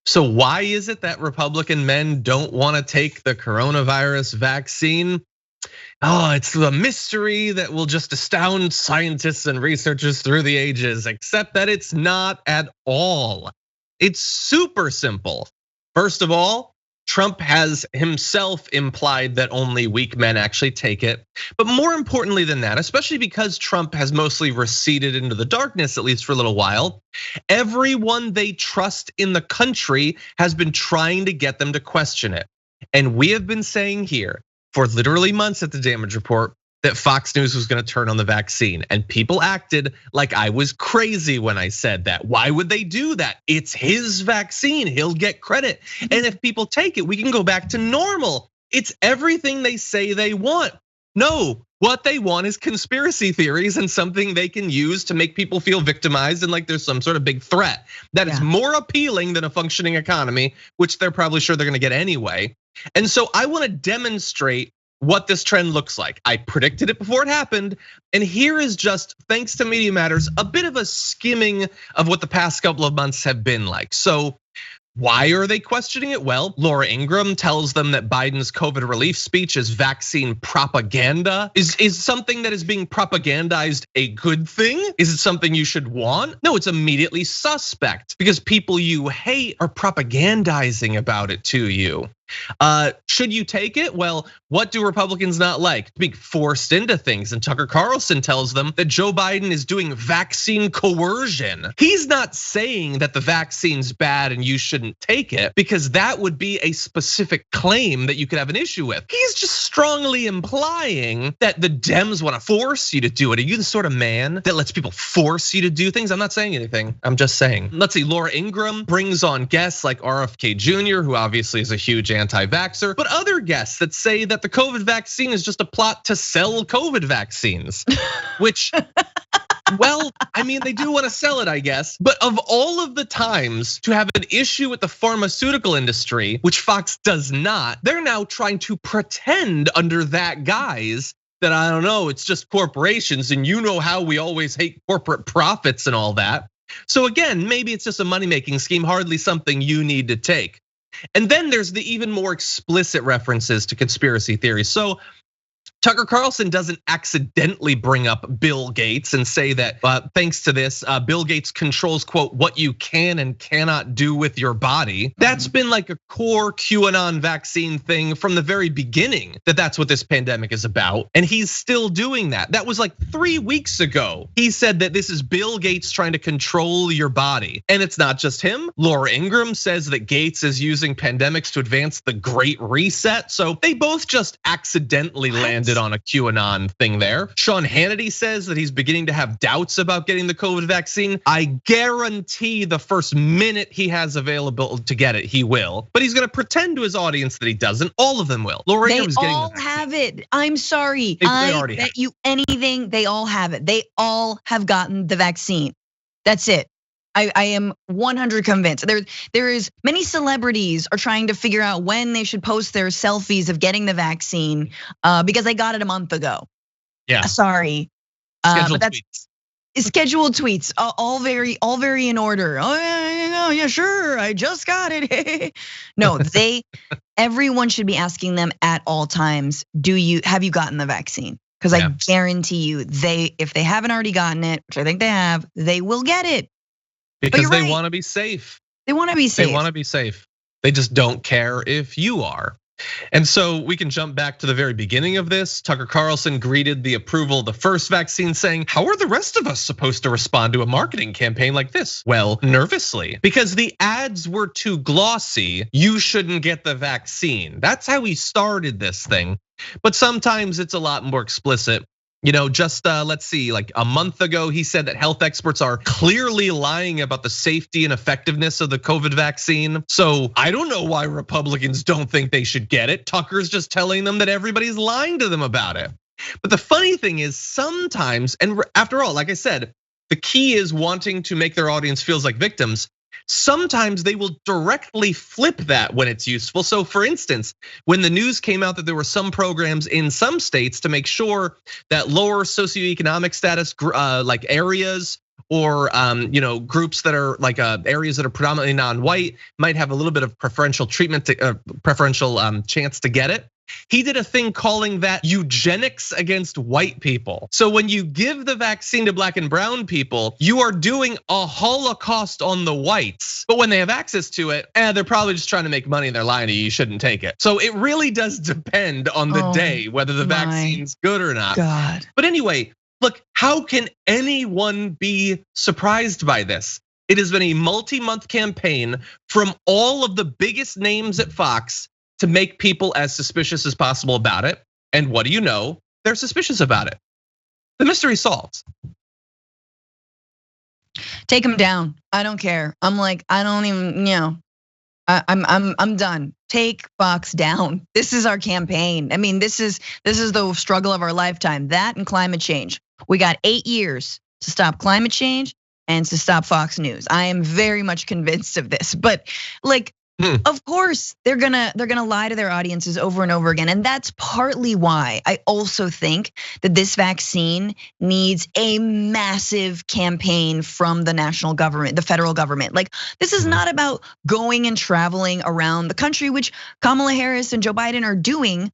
So why is it that Republican men don't want to take the coronavirus vaccine? Oh, it's the mystery that will just astound scientists and researchers through the ages, except that it's not at all. It's super simple. First of all, Trump has himself implied that only weak men actually take it. But more importantly than that, especially because Trump has mostly receded into the darkness, at least for a little while, everyone they trust in the country has been trying to get them to question it. And we have been saying here for literally months at the Damage Report that Fox News was gonna turn on the vaccine, and people acted like I was crazy when I said that. Why would they do that? It's his vaccine, he'll get credit. And if people take it, we can go back to normal. It's everything they say they want. No, what they want is conspiracy theories and something they can use to make people feel victimized and like there's some sort of big threat that is more appealing than a functioning economy, which they're probably sure they're gonna get anyway. And so I wanna demonstrate what this trend looks like. I predicted it before it happened. And here is just, thanks to Media Matters, a bit of a skimming of what the past couple of months have been like. So why are they questioning it? Well, Laura Ingraham tells them that Biden's COVID relief speech is vaccine propaganda. Is something that is being propagandized a good thing? Is it something you should want? No, it's immediately suspect because people you hate are propagandizing about it to you. Should you take it? Well, what do Republicans not like? Being forced into things. And Tucker Carlson tells them that Joe Biden is doing vaccine coercion. He's not saying that the vaccine's bad and you shouldn't take it, because that would be a specific claim that you could have an issue with. He's just strongly implying that the Dems want to force you to do it. Are you the sort of man that lets people force you to do things? I'm not saying anything, I'm just saying. Let's see, Laura Ingraham brings on guests like RFK Jr., who obviously is a huge anti-vaxxer, but other guests that say that the COVID vaccine is just a plot to sell COVID vaccines, which, well, I mean, they do want to sell it, I guess. But of all of the times to have an issue with the pharmaceutical industry, which Fox does not, they're now trying to pretend under that guise that, I don't know, it's just corporations, and you know how we always hate corporate profits and all that. So again, maybe it's just a money-making scheme, hardly something you need to take. And then there's the even more explicit references to conspiracy theories. So Tucker Carlson doesn't accidentally bring up Bill Gates and say that thanks to this, Bill Gates controls, quote, what you can and cannot do with your body. That's been like a core QAnon vaccine thing from the very beginning, that's what this pandemic is about. And he's still doing that. That was like 3 weeks ago. He said that this is Bill Gates trying to control your body. And it's not just him. Laura Ingraham says that Gates is using pandemics to advance the Great Reset. So they both just accidentally landed on a QAnon thing there. Sean Hannity says that he's beginning to have doubts about getting the COVID vaccine. I guarantee the first minute he has available to get it, he will. But he's gonna pretend to his audience that he doesn't. All of them will. Laura Ingram's getting the vaccine. They all have it. I'm sorry. I bet you anything, they all have it. They all have gotten the vaccine. That's it. I am 100 convinced. There is many celebrities are trying to figure out when they should post their selfies of getting the vaccine because they got it a month ago. Yeah. Sorry. Scheduled tweets. Scheduled tweets, all very in order. Oh yeah, sure. I just got it. No, everyone should be asking them at all times, have you gotten the vaccine? Because I guarantee you, if they haven't already gotten it, which I think they have, they will get it. Because they want to be safe. They want to be safe. They want to be safe. They just don't care if you are. And so we can jump back to the very beginning of this. Tucker Carlson greeted the approval of the first vaccine saying, how are the rest of us supposed to respond to a marketing campaign like this? Well, nervously, because the ads were too glossy. You shouldn't get the vaccine. That's how he started this thing. But sometimes it's a lot more explicit. You know, just let's see, like a month ago, he said that health experts are clearly lying about the safety and effectiveness of the COVID vaccine. So I don't know why Republicans don't think they should get it. Tucker's just telling them that everybody's lying to them about it. But the funny thing is sometimes, and after all, like I said, the key is wanting to make their audience feels like victims. Sometimes they will directly flip that when it's useful. So for instance, when the news came out that there were some programs in some states to make sure that lower socioeconomic status like areas or groups that are like areas that are predominantly non-white might have a little bit of preferential treatment, preferential chance to get it. He did a thing calling that eugenics against white people. So when you give the vaccine to black and brown people, you are doing a holocaust on the whites. But when they have access to it, they're probably just trying to make money and they're lying to you. You shouldn't take it. So it really does depend on the day whether the vaccine's good or not. God. But anyway, look, how can anyone be surprised by this? It has been a multi-month campaign from all of the biggest names at Fox to make people as suspicious as possible about it. And what do you know? They're suspicious about it. The mystery solves. Take them down. I don't care. I'm like, I don't even, I'm done. Take Fox down. This is our campaign. I mean, this is the struggle of our lifetime. That and climate change. We got 8 years to stop climate change and to stop Fox News. I am very much convinced of this, but like, of course, they're gonna lie to their audiences over and over again. And that's partly why I also think that this vaccine needs a massive campaign from the national government, the federal government. Like, this is not about going and traveling around the country, which Kamala Harris and Joe Biden are doing,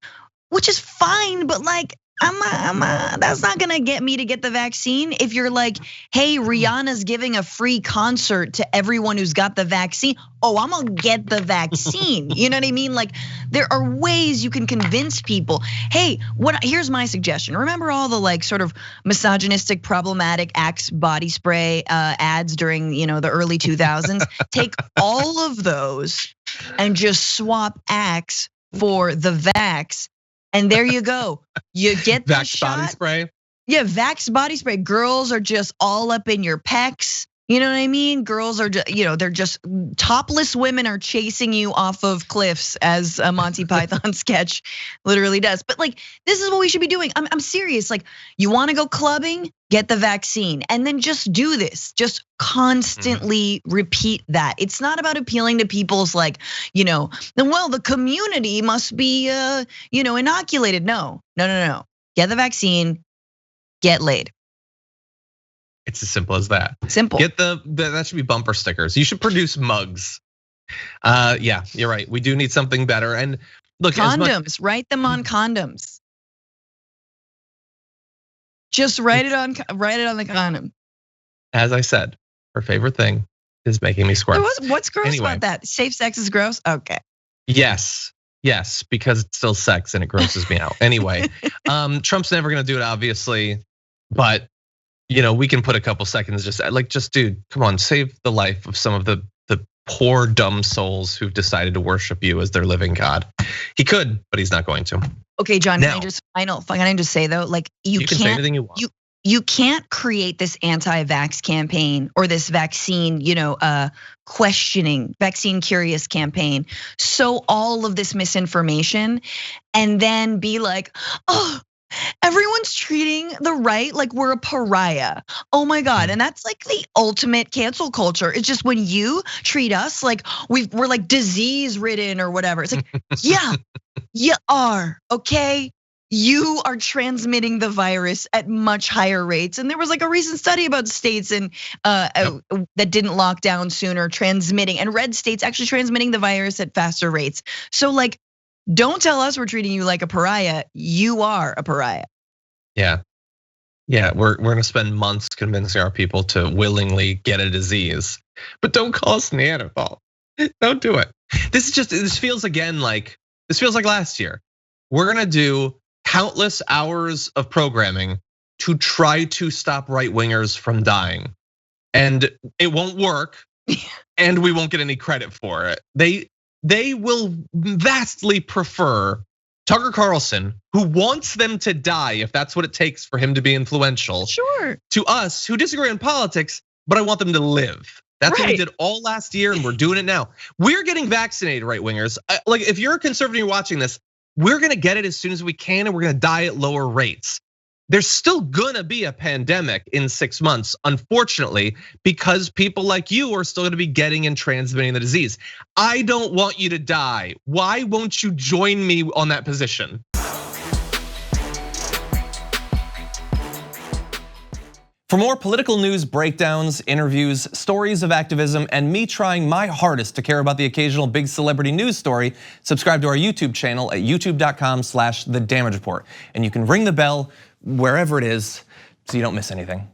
which is fine, but like, that's not gonna get me to get the vaccine. If you're like, hey, Rihanna's giving a free concert to everyone who's got the vaccine. Oh, I'm gonna get the vaccine. You know what I mean? Like, there are ways you can convince people. Hey, here's my suggestion. Remember all the like sort of misogynistic, problematic Axe body spray ads during the early 2000s? Take all of those and just swap Axe for the Vax. And there you go. You get the Vax shot. body spray. Yeah, Vax body spray. Girls are just all up in your pecs. You know what I mean? Girls are just, they're just topless women are chasing you off of cliffs, as a Monty Python sketch literally does. But like, this is what we should be doing. I'm serious. Like, you want to go clubbing? Get the vaccine, and then just do this. Just constantly repeat that. It's not about appealing to people's like, well, the community must be, inoculated. No. Get the vaccine, get laid. It's as simple as that. Simple. That should be bumper stickers. You should produce mugs. Yeah, you're right. We do need something better. And look, condoms. Write them on condoms. Just write it on the condom. As I said, her favorite thing is making me squirt. What's gross about that? Safe sex is gross. Okay. Yes, because it's still sex and it grosses me out. Anyway, Trump's never gonna do it, obviously, but we can put a couple seconds just dude, come on, save the life of some of the poor dumb souls who've decided to worship you as their living God. He could, but he's not going to. Okay, John, can I just say though, like you can say anything you want. You can't create this anti-vax campaign or this vaccine, questioning, vaccine curious campaign. So all of this misinformation and then be like, oh, everyone's treating the right like we're a pariah. Oh my God. And that's like the ultimate cancel culture. It's just when you treat us like we're like disease ridden or whatever. It's like, yeah, you are, okay? You are transmitting the virus at much higher rates. And there was like a recent study about states that didn't lock down sooner transmitting, and red states actually transmitting the virus at faster rates. So like, don't tell us we're treating you like a pariah. You are a pariah. Yeah, we're gonna spend months convincing our people to willingly get a disease, but don't call us Neanderthal. Don't do it. This feels like last year. We're gonna do countless hours of programming to try to stop right wingers from dying, and it won't work, and we won't get any credit for it. They will vastly prefer Tucker Carlson, who wants them to die if that's what it takes for him to be influential. Sure. To us who disagree on politics, but I want them to live. That's what we did all last year, and we're doing it now. We're getting vaccinated, right wingers. Like, if you're a conservative, you're watching this, we're gonna get it as soon as we can, and we're gonna die at lower rates. There's still gonna be a pandemic in 6 months, unfortunately, because people like you are still gonna be getting and transmitting the disease. I don't want you to die. Why won't you join me on that position? For more political news breakdowns, interviews, stories of activism, and me trying my hardest to care about the occasional big celebrity news story, subscribe to our YouTube channel at youtube.com/thedamagereport. And you can ring the bell wherever it is so you don't miss anything.